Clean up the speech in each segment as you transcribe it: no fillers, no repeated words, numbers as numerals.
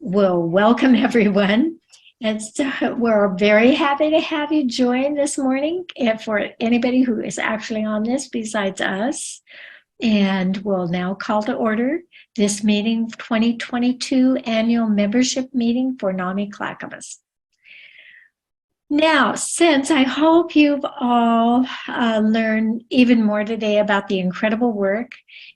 Well, welcome everyone. We're very happy to have you join this morning, and for anybody who is actually on this besides us. And we'll now call to order this meeting, 2022 annual membership meeting for NAMI Clackamas. Now, since I hope you've all learned even more today about the incredible work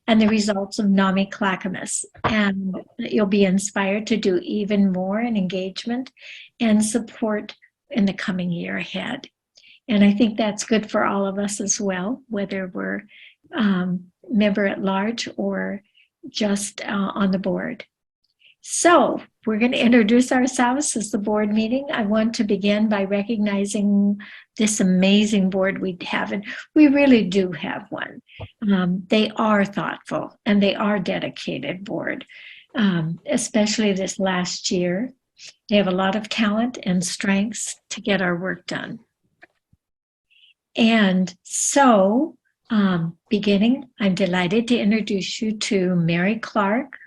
and the results of NAMI Clackamas, and you'll be inspired to do even more in engagement and support in the coming year ahead. And I think that's good for all of us as well, whether we're member at large or just on the board. So we're going to introduce ourselves as the board meeting. I want to begin by recognizing this amazing board we have, and we really do have one. They are thoughtful and they are dedicated board, especially this last year. They have a lot of talent and strengths to get our work done. And so, beginning, I'm delighted to introduce you to Mary Clark,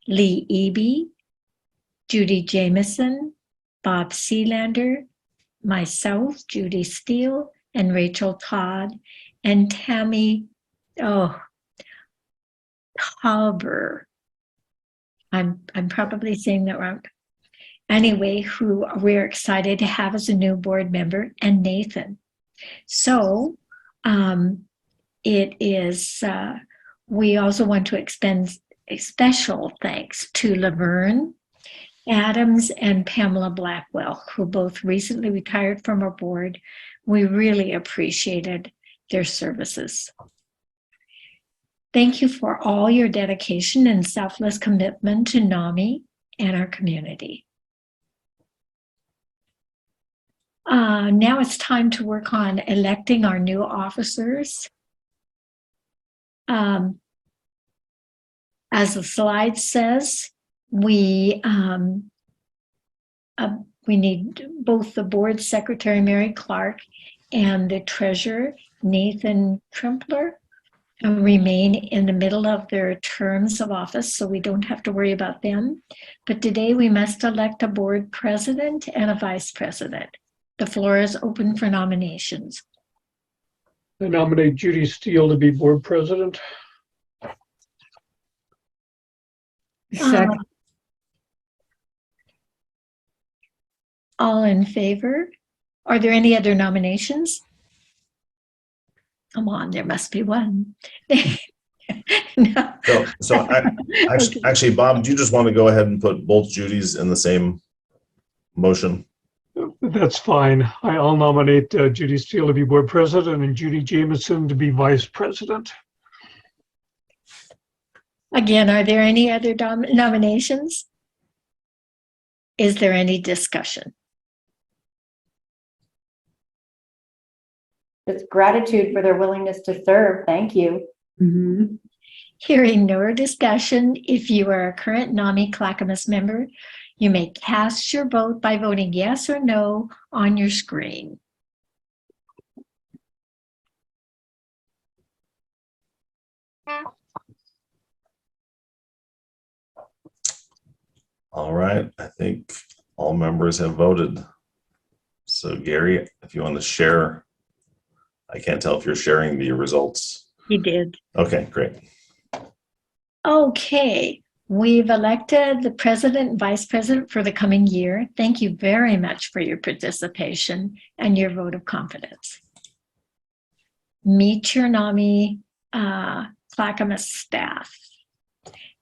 Lee Eby, Judy Jameson, Bob Sealander, myself, Judy Steele, and Rachel Todd, and Tammy Halber. I'm probably saying that wrong. Anyway, who we're excited to have as a new board member, and Nathan. So we also want to expend a special thanks to Laverne Adams and Pamela Blackwell, who both recently retired from our board. We really appreciated their services. Thank you for all your dedication and selfless commitment to NAMI and our community. Now it's time to work on electing our new officers. As the slide says, we need both the board secretary, Mary Clark, and the treasurer, Nathan Trempler, remain in the middle of their terms of office, so we don't have to worry about them. But today we must elect a board president and a vice president. The floor is open for nominations. I nominate Judy Steele to be board president. Second. All in favor? Are there any other nominations? Come on, there must be one. No. Actually, Bob, do you just want to go ahead and put both Judys in the same motion? That's fine. I'll nominate Judy Steele to be board president and Judy Jameson to be vice president. Again, are there any other nominations? Is there any discussion? Just gratitude for their willingness to serve. Thank you. Mm-hmm. Hearing no discussion, if you are a current NAMI Clackamas member, you may cast your vote by voting yes or no on your screen. All right, I think all members have voted. So Gary, if you want to share, I can't tell if you're sharing the results. He did. Okay, great. Okay, we've elected the president and vice president for the coming year. Thank you very much for your participation and your vote of confidence. Meet your NAMI Clackamas staff.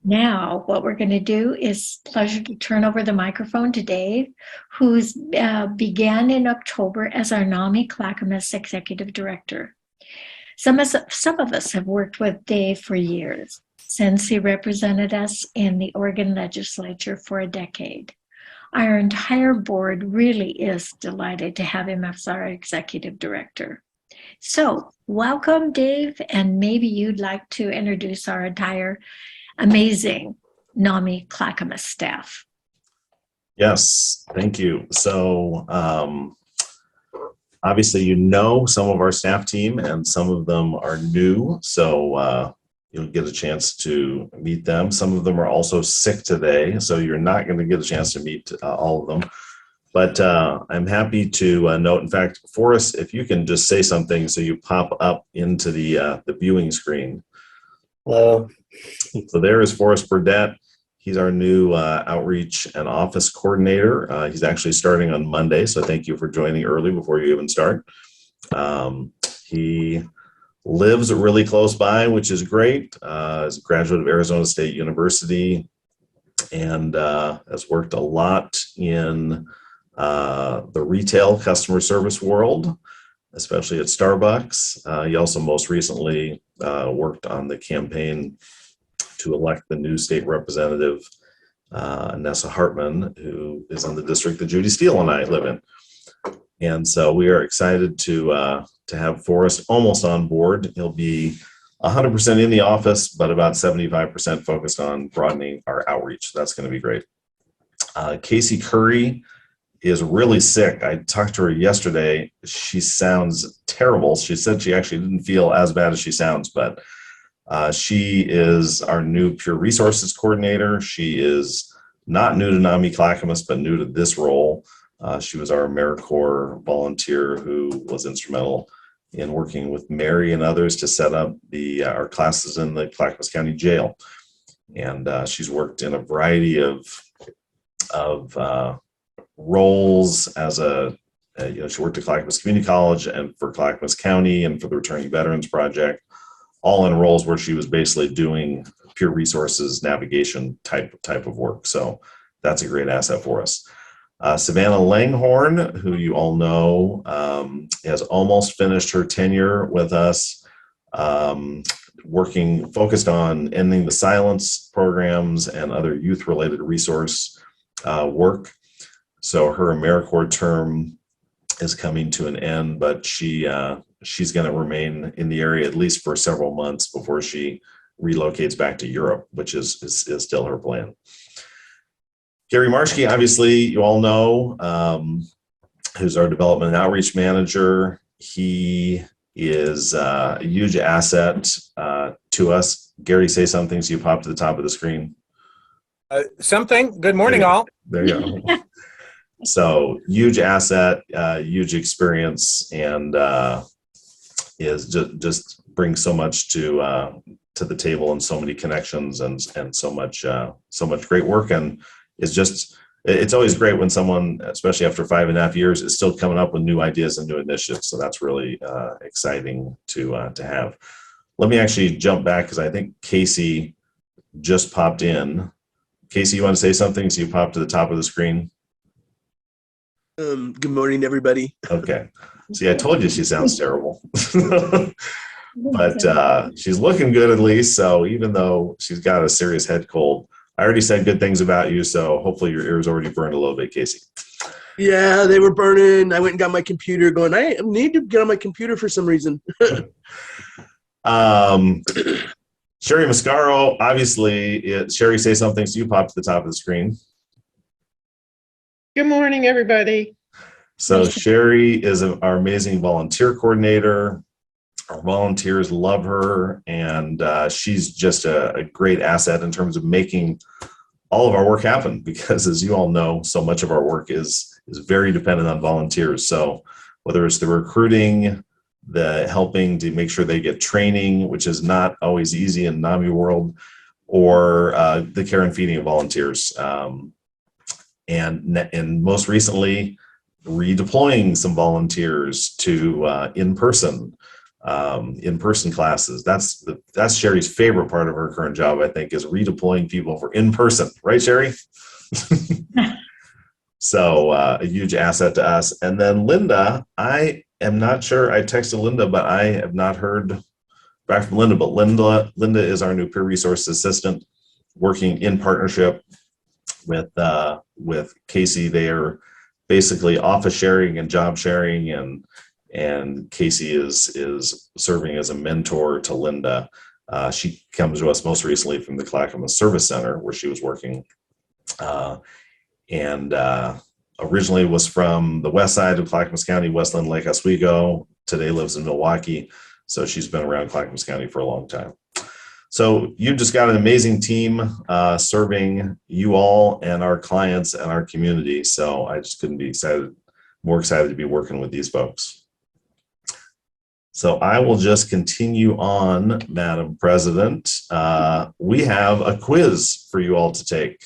Now, what we're going to do is pleasure to turn over the microphone to Dave, who's began in October as our NAMI Clackamas Executive Director. Some of us have worked with Dave for years, since he represented us in the Oregon legislature for a decade. Our entire board really is delighted to have him as our Executive Director. So, welcome, Dave, and maybe you'd like to introduce our entire amazing NAMI Clackamas staff. Yes, thank you. So obviously, you know some of our staff team and some of them are new. So you'll get a chance to meet them. Some of them are also sick today, so you're not going to get a chance to meet all of them. But I'm happy to note, in fact, Forrest, if you can just say something so you pop up into the viewing screen. Hello. So there is Forrest Burdett. He's our new outreach and office coordinator. He's actually starting on Monday, so thank you for joining early before you even start. He lives really close by, which is great. He's a graduate of Arizona State University and has worked a lot in the retail customer service world, especially at Starbucks. He also most recently worked on the campaign to elect the new state representative, Nessa Hartman, who is in the district that Judy Steele and I live in. And so we are excited to have Forrest almost on board. He'll be 100% in the office, but about 75% focused on broadening our outreach. That's going to be great. Casey Curry is really sick. I talked to her yesterday. She sounds terrible. She said she actually didn't feel as bad as she sounds, but she is our new Peer Resources Coordinator. She is not new to NAMI Clackamas, but new to this role. She was our AmeriCorps volunteer who was instrumental in working with Mary and others to set up our classes in the Clackamas County Jail. And she's worked in a variety of roles as she worked at Clackamas Community College and for Clackamas County and for the Returning Veterans Project, all in roles where she was basically doing peer resources navigation type of work. So that's a great asset for us. Savannah Langhorn, who you all know, has almost finished her tenure with us, focused on ending the silence programs and other youth-related resource work. So her AmeriCorps term is coming to an end, but she's going to remain in the area at least for several months before she relocates back to Europe, which is still her plan. Gary Marshke, obviously, you all know, who's our development and outreach manager. He is a huge asset to us. Gary, say something so you pop to the top of the screen. Good morning, all. There you go. So huge asset, huge experience, and is just brings so much to the table and so many connections and so much great work. And it's always great when someone, especially after 5.5 years, is still coming up with new ideas and new initiatives. So that's really exciting to have. Let me actually jump back because I think Casey just popped in. Casey, you want to say something? So you pop to the top of the screen. Good morning, everybody. Okay. See, I told you she sounds terrible. But she's looking good at least. So even though she's got a serious head cold, I already said good things about you. So hopefully your ears already burned a little bit, Casey. Yeah, they were burning. I went and got my computer going. I need to get on my computer for some reason. Sherry Mascaro, obviously, Sherry, say something. So you pop to the top of the screen. Good morning, everybody. So Sherry is our amazing volunteer coordinator. Our volunteers love her, and she's just a great asset in terms of making all of our work happen, because as you all know, so much of our work is very dependent on volunteers. So whether it's the recruiting, the helping to make sure they get training, which is not always easy in NAMI world, or the care and feeding of volunteers. And most recently, redeploying some volunteers to in-person classes. That's Sherry's favorite part of her current job, I think, is redeploying people for in-person. Right, Sherry? So a huge asset to us. And then Linda, I am not sure. I texted Linda, but I have not heard back from Linda. But Linda is our new peer resource assistant, working in partnership with Casey. They are basically office sharing and job sharing, and Casey is serving as a mentor to Linda. She comes to us most recently from the Clackamas Service Center, where she was working, and originally was from the west side of Clackamas County, Westland, Lake Oswego. Today lives in Milwaukee, so she's been around Clackamas County for a long time. So you've just got an amazing team serving you all and our clients and our community. So I just couldn't be more excited to be working with these folks. So I will just continue on, Madam President. We have a quiz for you all to take.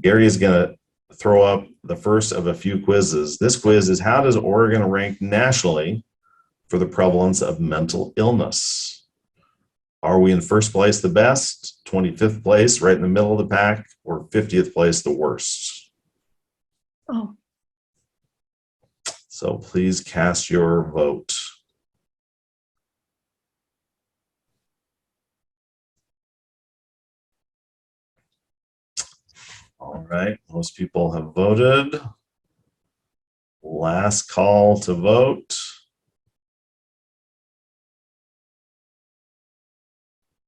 Gary is going to throw up the first of a few quizzes. This quiz is, how does Oregon rank nationally for the prevalence of mental illness? Are we in first place the best, 25th place, right in the middle of the pack, or 50th place the worst? Oh, So please cast your vote. All right, most people have voted. Last call to vote.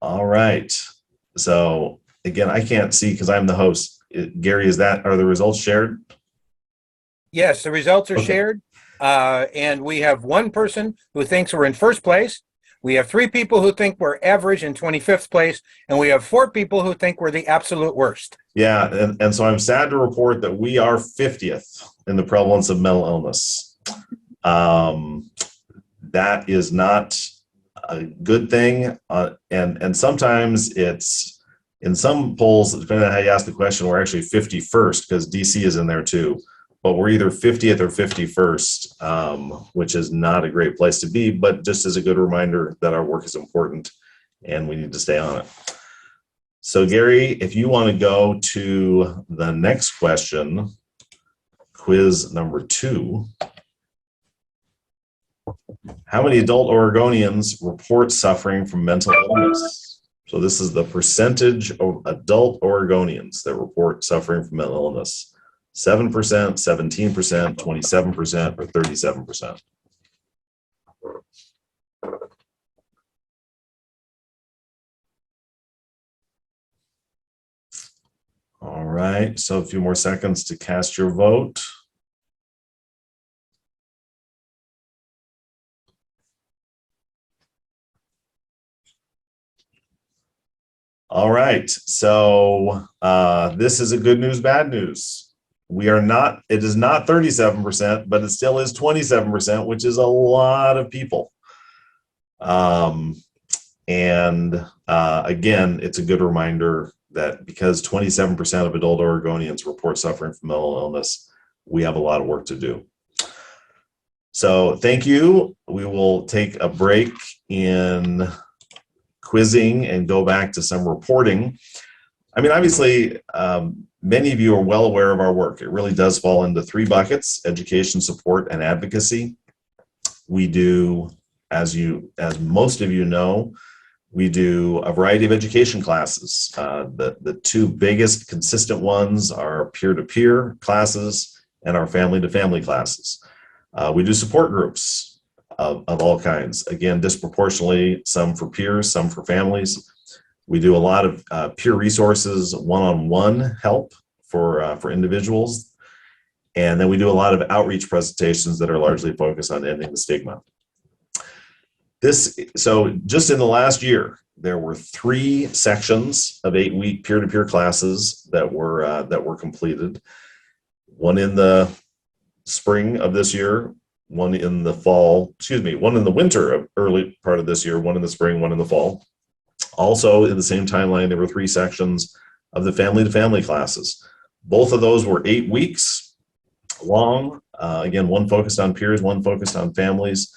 All right. So again, I can't see because I'm the host. Gary, are the results shared? Yes, the results are Okay. shared. And we have one person who thinks we're in first place. We have 3 people who think we're average in 25th place. And we have 4 people who think we're the absolute worst. Yeah, and so I'm sad to report that we are 50th in the prevalence of mental illness. That is not a good thing. And sometimes it's, in some polls, depending on how you ask the question, we're actually 51st because DC is in there too. But we're either 50th or 51st, which is not a great place to be, but just as a good reminder that our work is important and we need to stay on it. So Gary, if you want to go to the next question, quiz number 2. How many adult Oregonians report suffering from mental illness? So this is the percentage of adult Oregonians that report suffering from mental illness. 7%, 17%, 27%, or 37%. All right, so a few more seconds to cast your vote. All right, so this is a good news, bad news. It is not 37%, but it still is 27%, which is a lot of people. Again, it's a good reminder that because 27% of adult Oregonians report suffering from mental illness, we have a lot of work to do. So thank you. We will take a break in quizzing and go back to some reporting. I mean, obviously, many of you are well aware of our work. It really does fall into 3 buckets: education, support, and advocacy. We do, as most of you know, we do a variety of education classes. The 2 biggest consistent ones are peer-to-peer classes and our family-to-family classes. We do support groups of all kinds. Again, disproportionately, some for peers, some for families. We do a lot of peer resources, one-on-one help for individuals. And then we do a lot of outreach presentations that are largely focused on ending the stigma. So just in the last year, there were 3 sections of 8-week peer-to-peer classes that were completed. One in the spring of this year, one in the one in the winter, early part of this year, one in the spring, one in the fall. Also, in the same timeline, there were 3 sections of the family-to-family classes. Both of those were 8 weeks long. Again, one focused on peers, one focused on families,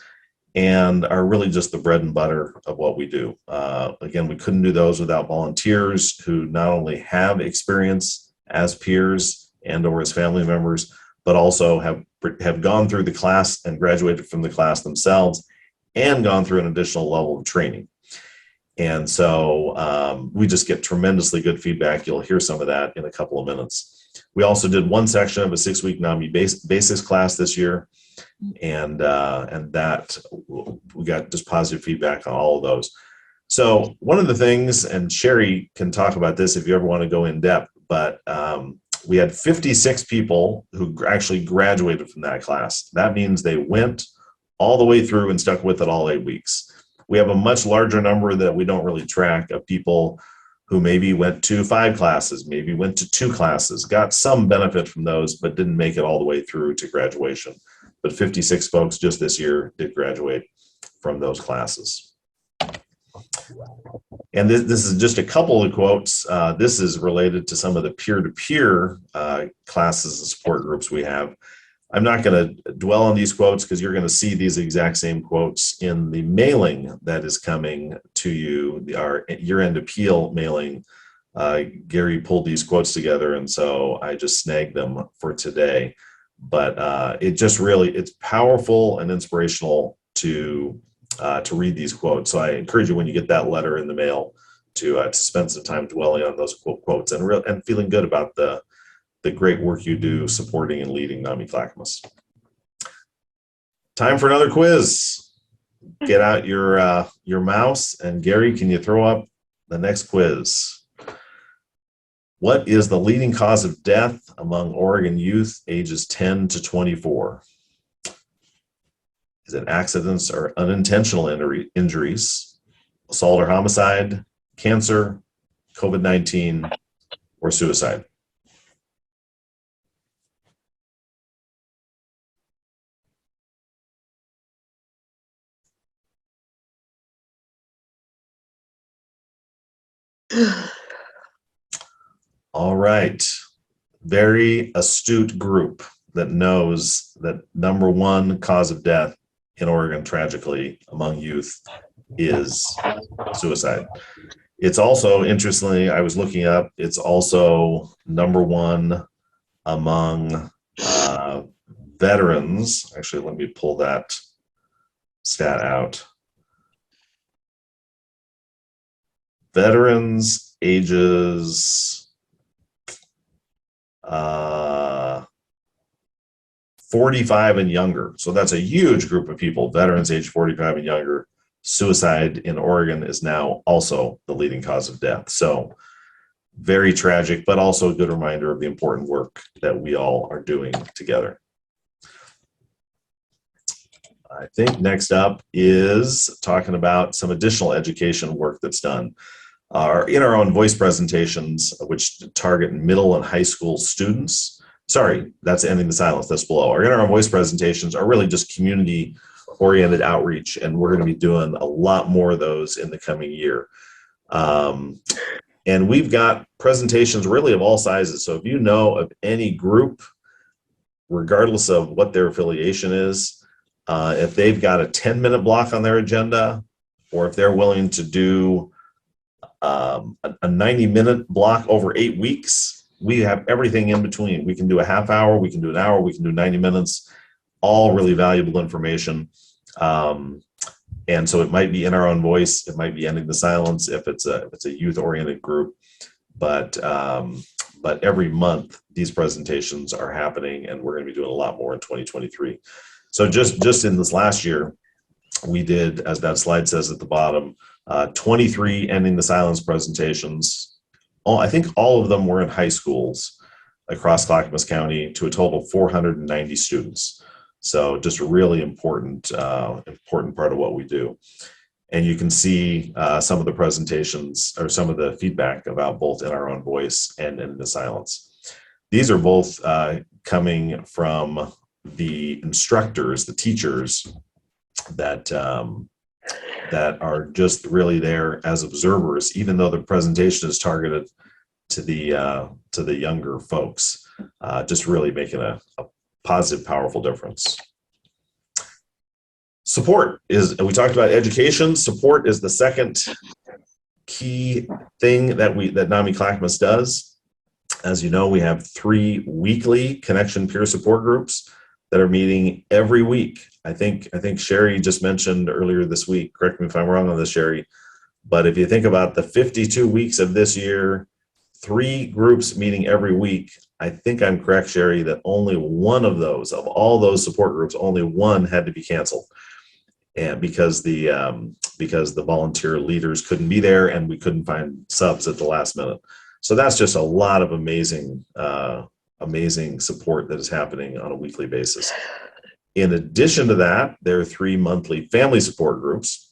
and are really just the bread and butter of what we do. Again, we couldn't do those without volunteers who not only have experience as peers and or as family members, but also have gone through the class and graduated from the class themselves and gone through an additional level of training. And so we just get tremendously good feedback. You'll hear some of that in a couple of minutes. We also did one section of a 6-week NAMI basics class this year, and that we got just positive feedback on all of those. So one of the things, and Sherry can talk about this if you ever want to go in depth, but we had 56 people who actually graduated from that class. That means they went all the way through and stuck with it all 8 weeks. We have a much larger number that we don't really track of people who maybe went to 5 classes, maybe went to 2 classes, got some benefit from those, but didn't make it all the way through to graduation. But 56 folks just this year did graduate from those classes. And this is just a couple of quotes. This is related to some of the peer-to-peer classes and support groups we have. I'm not going to dwell on these quotes because you're going to see these exact same quotes in the mailing that is coming to you, our year-end appeal mailing. Gary pulled these quotes together, and so I just snagged them for today. But it just really, it's powerful and inspirational to read these quotes. So I encourage you, when you get that letter in the mail, to spend some time dwelling on those quotes and feeling good about the great work you do supporting and leading NAMI Clackamas. Time for another quiz. Get out your mouse, and Gary, can you throw up the next quiz? What is the leading cause of death among Oregon youth ages 10 to 24? Is it accidents or unintentional injuries, assault or homicide, cancer, COVID-19, or suicide? All right. Very astute group that knows that number one cause of death in Oregon, tragically, among youth is suicide. It's also, interestingly, I was looking up, it's also number one among veterans. Actually, let me pull that stat out. Veterans ages 45 and younger. So that's a huge group of people, veterans age 45 and younger. Suicide in Oregon is now also the leading cause of death. So very tragic, but also a good reminder of the important work that we all are doing together. I think next up is talking about some additional education work that's done. In our own voice presentations, which target middle and high school students. Sorry, that's ending the silence, that's below. Our in our own voice presentations are really just community-oriented outreach, and we're going to be doing a lot more of those in the coming year. And we've got presentations really of all sizes. So if you know of any group, regardless of what their affiliation is, if they've got a 10-minute block on their agenda, or if they're willing to do a 90-minute block over 8 weeks, we have everything in between. We can do a half hour, we can do an hour, we can do 90 minutes, all really valuable information. And so it might be in our own voice, it might be ending the silence if it's a youth-oriented group, but every month these presentations are happening, and we're going to be doing a lot more in 2023. So just in this last year, we did, as that slide says at the bottom, 23 ending the silence presentations. I think all of them were in high schools across Clackamas County, to a total of 490 students. So just a really important part of what we do. And you can see some of the presentations, or some of the feedback about both in our own voice and in the silence. These are both coming from the instructors, the teachers that are just really there as observers, even though the presentation is targeted to the younger folks, just really making a positive, powerful difference. Support is, we talked about education. Support is the second key thing that NAMI Clackamas does. As you know, we have 3 weekly connection peer support groups that are meeting every week. I think Sherry just mentioned earlier this week, correct me if I'm wrong on this, Sherry, but if you think about the 52 weeks of this year, 3 groups meeting every week, I think I'm correct, Sherry, that only one of those, of all those support groups, only one had to be canceled. And because the volunteer leaders couldn't be there, and we couldn't find subs at the last minute. So that's just a lot of amazing support that is happening on a weekly basis. In addition to that, there are 3 monthly family support groups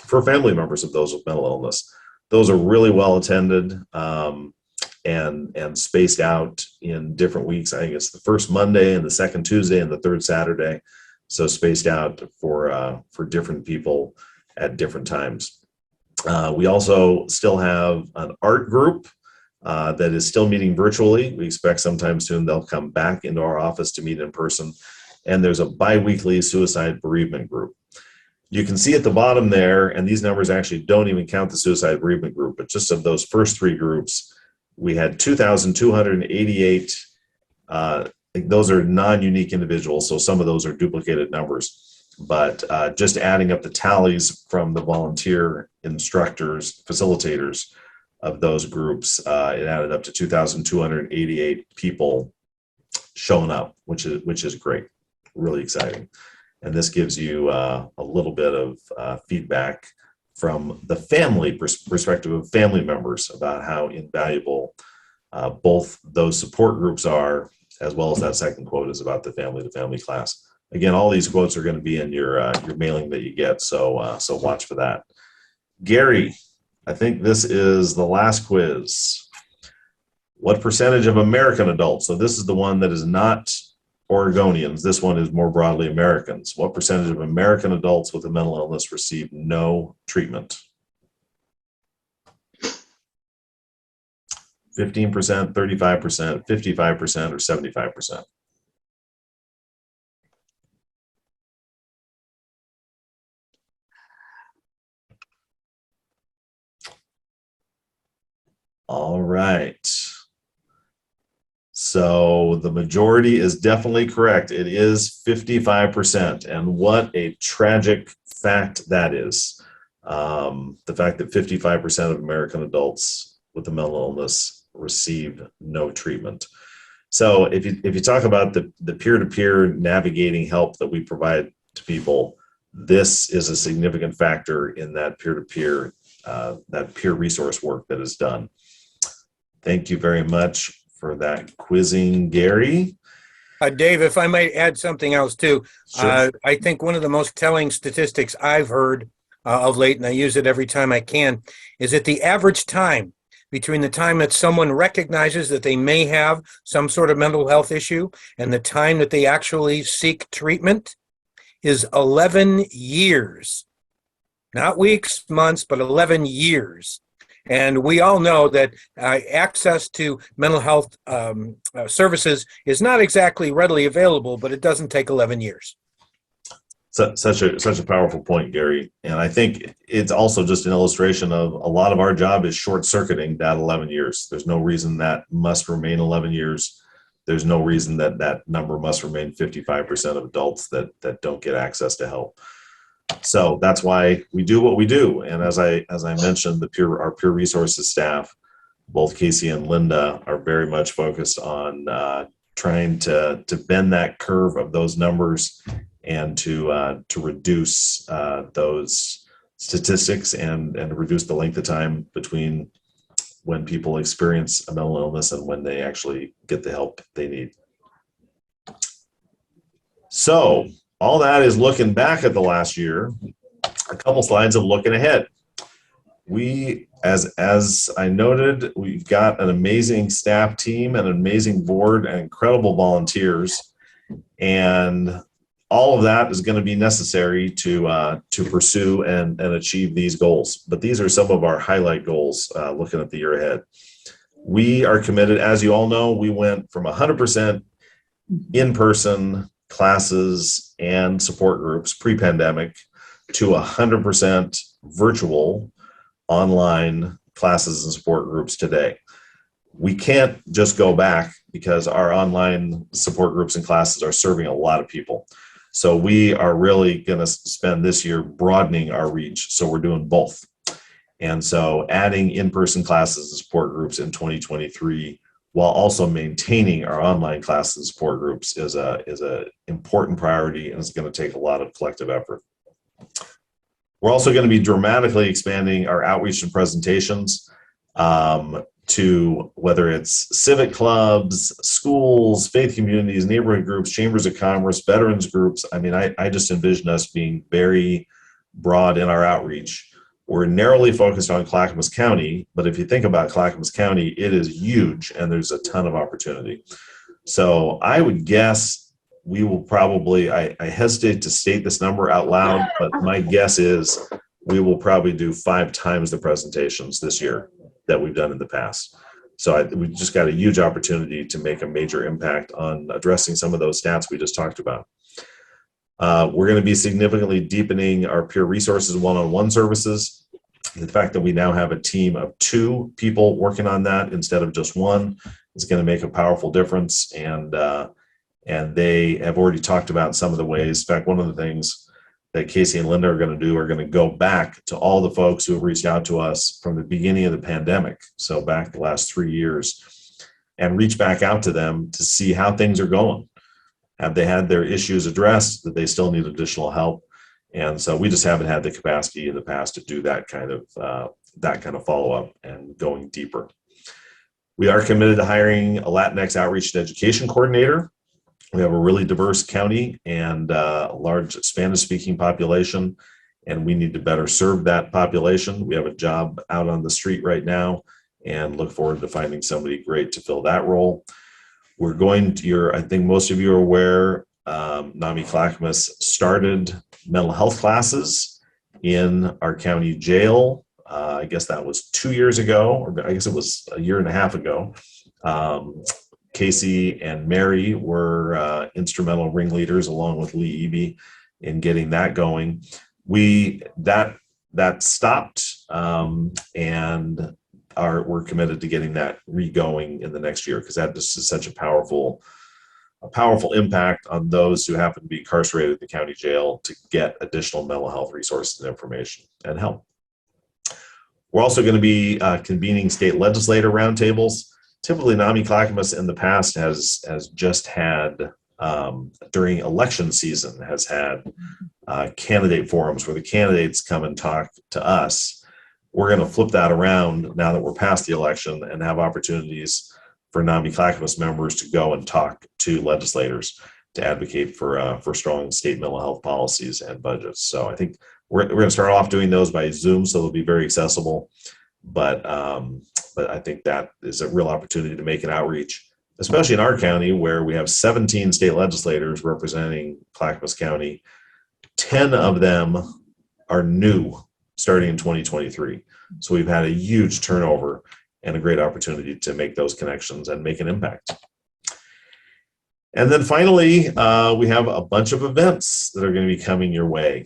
for family members of those with mental illness. Those are really well attended and spaced out in different weeks. I think it's the first Monday and the second Tuesday and the third Saturday. So spaced out for different people at different times. We also still have an art group that is still meeting virtually. We expect sometime soon they'll come back into our office to meet in person. And there's a bi-weekly suicide bereavement group. You can see at the bottom there, and these numbers actually don't even count the suicide bereavement group, but just of those first three groups, we had 2,288. Those are non-unique individuals, so some of those are duplicated numbers. But just adding up the tallies from the volunteer instructors, facilitators of those groups, it added up to 2,288 people showing up, which is great, really exciting. And this gives you a little bit of feedback from the family perspective of family members about how invaluable both those support groups are, as well as that second quote is about the family-to-family class. Again, all these quotes are going to be in your mailing that you get, so watch for that. Gary, I think this is the last quiz. What percentage of American adults, so this is the one that is not Oregonians, this one is more broadly Americans. What percentage of American adults with a mental illness receive no treatment? 15%, 35%, 55%, or 75%? All right. So the majority is definitely correct. It is 55%. And what a tragic fact that is. The fact that 55% of American adults with a mental illness receive no treatment. So if you talk about the peer-to-peer navigating help that we provide to people, this is a significant factor in that peer-to-peer, that peer resource work that is done. Thank you very much for that quizzing, Gary. Dave, if I might add something else too, Sure. I think one of the most telling statistics I've heard of late, and I use it every time I can, is that the average time between the time that someone recognizes that they may have some sort of mental health issue and the time that they actually seek treatment is 11 years. Not weeks, months, but 11 years. And we all know that access to mental health services is not exactly readily available, but it doesn't take 11 years. Such a powerful point, Gary. And I think it's also just an illustration of a lot of our job is short-circuiting that 11 years. There's no reason that must remain 11 years. There's no reason that number must remain 55% of adults that don't get access to help. So that's why we do what we do. And as I mentioned, our peer resources staff, both Casey and Linda, are very much focused on trying to bend that curve of those numbers and to reduce those statistics and reduce the length of time between when people experience a mental illness and when they actually get the help they need. So all that is looking back at the last year. A couple slides of looking ahead. We, as I noted, we've got an amazing staff team, an amazing board, and incredible volunteers, and all of that is going to be necessary to pursue and achieve these goals. But these are some of our highlight goals looking at the year ahead. We are committed, as you all know, we went from 100% in-person classes and support groups pre-pandemic to 100% virtual online classes and support groups today. We can't just go back because our online support groups and classes are serving a lot of people. So we are really going to spend this year broadening our reach. So we're doing both. And so adding in-person classes and support groups in 2023 while also maintaining our online classes and support groups is a important priority, and it's going to take a lot of collective effort. We're also going to be dramatically expanding our outreach and presentations to whether it's civic clubs, schools, faith communities, neighborhood groups, chambers of commerce, veterans groups. I mean, I just envision us being very broad in our outreach We're narrowly focused on Clackamas County, but if you think about Clackamas County, it is huge and there's a ton of opportunity. So I would guess we will probably, I hesitate to state this number out loud, but my guess is we will probably do 5 times the presentations this year that we've done in the past. So we just got a huge opportunity to make a major impact on addressing some of those stats we just talked about. We're going to be significantly deepening our peer resources one-on-one services. The fact that we now have a team of 2 people working on that instead of just 1 is going to make a powerful difference. And they have already talked about some of the ways. In fact, one of the things that Casey and Linda are going to do are going to go back to all the folks who have reached out to us from the beginning of the pandemic, so back the last 3 years, and reach back out to them to see how things are going. Have they had their issues addressed? That they still need additional help? And so we just haven't had the capacity in the past to do that kind of follow-up and going deeper. We are committed to hiring a Latinx outreach and education coordinator. We have a really diverse county and a large Spanish-speaking population, and we need to better serve that population. We have a job out on the street right now and look forward to finding somebody great to fill that role. We're going to, I think most of you are aware, NAMI Clackamas started mental health classes in our county jail. I guess that was 2 years ago, or I guess it was a year and a half ago. Casey and Mary were instrumental ringleaders along with Lee Eby in getting that going. That stopped, and we're committed to getting that re-going in the next year, because that just is such a powerful impact on those who happen to be incarcerated in the county jail to get additional mental health resources and information and help. We're also going to be convening state legislator roundtables. Typically, NAMI Clackamas in the past has just had, during election season, has had candidate forums where the candidates come and talk to us. We're going to flip that around now that we're past the election and have opportunities for NAMI Clackamas members to go and talk to legislators to advocate for strong state mental health policies and budgets. So I think we're going to start off doing those by Zoom, so they'll be very accessible. But I think that is a real opportunity to make an outreach, especially in our county where we have 17 state legislators representing Clackamas County. 10 of them are new starting in 2023. So we've had a huge turnover and a great opportunity to make those connections and make an impact. And then finally, we have a bunch of events that are going to be coming your way.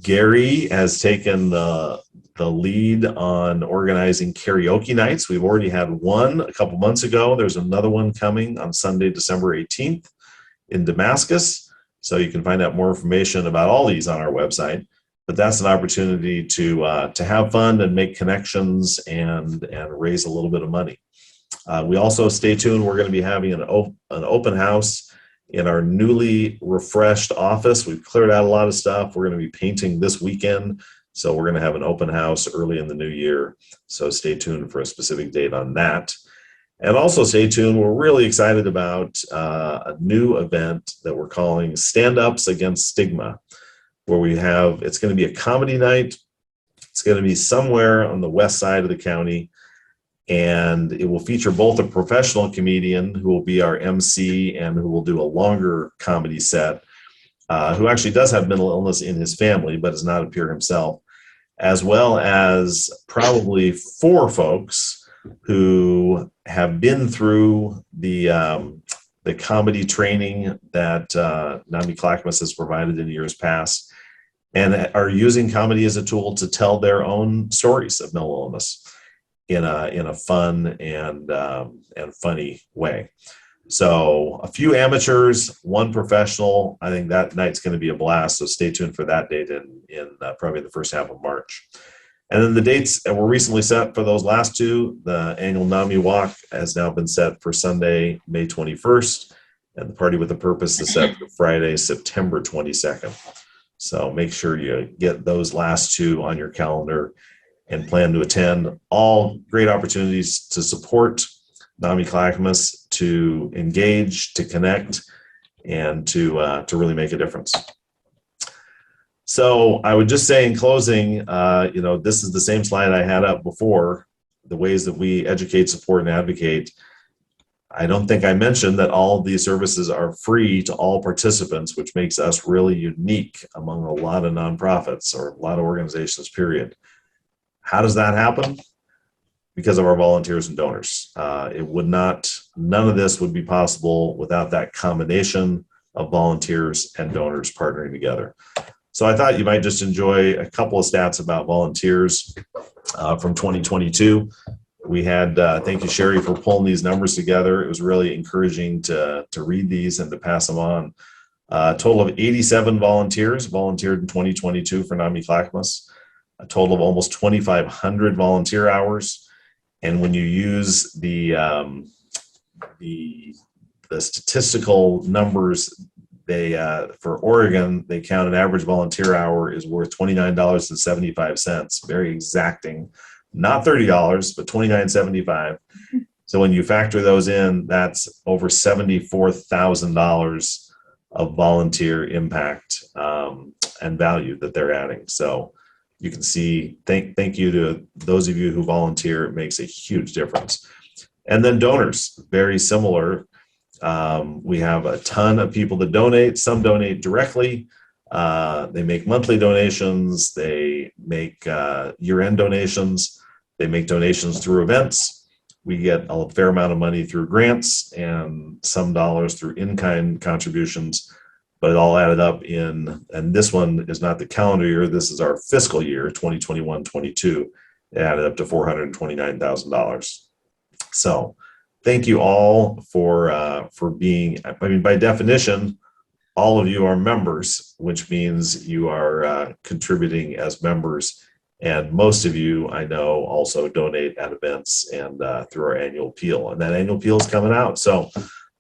Gary has taken the lead on organizing karaoke nights. We've already had one a couple months ago. There's another one coming on Sunday, December 18th in Damascus. So you can find out more information about all these on our website. But that's an opportunity to have fun and make connections and raise a little bit of money. We also, stay tuned, we're going to be having an open house in our newly refreshed office. We've cleared out a lot of stuff. We're going to be painting this weekend. So we're going to have an open house early in the new year. So stay tuned for a specific date on that. And also stay tuned, we're really excited about a new event that we're calling Stand-Ups Against Stigma, where it's going to be a comedy night. It's going to be somewhere on the west side of the county. And it will feature both a professional comedian who will be our MC and who will do a longer comedy set, who actually does have mental illness in his family, but is not a peer himself, as well as probably 4 folks who have been through the comedy training that NAMI Clackamas has provided in years past, and are using comedy as a tool to tell their own stories of mental illness in a fun and funny way. So a few amateurs, 1 professional. I think that night's going to be a blast. So stay tuned for that date in probably the first half of March. And then the dates that were recently set for those last 2, the annual NAMI Walk has now been set for Sunday, May 21st, and the Party with a Purpose is set for Friday, September 22nd. So make sure you get those last 2 on your calendar and plan to attend. All great opportunities to support NAMI Clackamas, to engage, to connect, and to really make a difference. So I would just say in closing, this is the same slide I had up before, the ways that we educate, support, and advocate. I don't think I mentioned that all of these services are free to all participants, which makes us really unique among a lot of nonprofits or a lot of organizations, period. How does that happen? Because of our volunteers and donors. None of this would be possible without that combination of volunteers and donors partnering together. So I thought you might just enjoy a couple of stats about volunteers from 2022. We had, thank you, Sherry, for pulling these numbers together. It was really encouraging to read these and to pass them on. A total of 87 volunteers volunteered in 2022 for NAMI Clackamas. A total of almost 2,500 volunteer hours. And when you use the statistical numbers, for Oregon, they count an average volunteer hour is worth $29.75. Very exacting. Not $30, but $29.75. So when you factor those in, that's over $74,000 of volunteer impact and value that they're adding. So you can see, thank you to those of you who volunteer. It makes a huge difference. And then donors, very similar. We have a ton of people that donate. Some donate directly. They make monthly donations. They make year-end donations. They make donations through events. We get a fair amount of money through grants and some dollars through in-kind contributions, but it all added up and this one is not the calendar year. This is our fiscal year, 2021-22. It added up to $429,000. So thank you all for being, by definition, all of you are members, which means you are contributing as members. And most of you, I know, also donate at events and through our annual appeal. And that annual appeal is coming out. So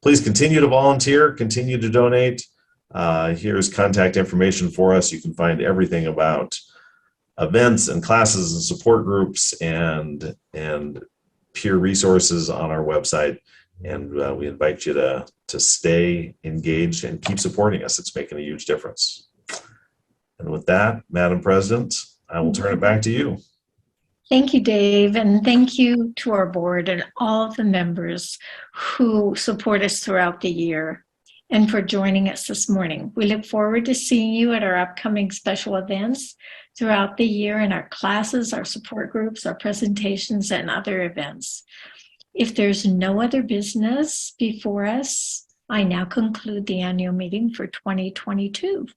please continue to volunteer, continue to donate. Here's contact information for us. You can find everything about events and classes and support groups and peer resources on our website. And we invite you to stay engaged and keep supporting us. It's making a huge difference. And with that, Madam President, I will turn it back to you. Thank you, Dave, and thank you to our board and all of the members who support us throughout the year and for joining us this morning. We look forward to seeing you at our upcoming special events throughout the year in our classes, our support groups, our presentations, and other events. If there's no other business before us, I now conclude the annual meeting for 2022.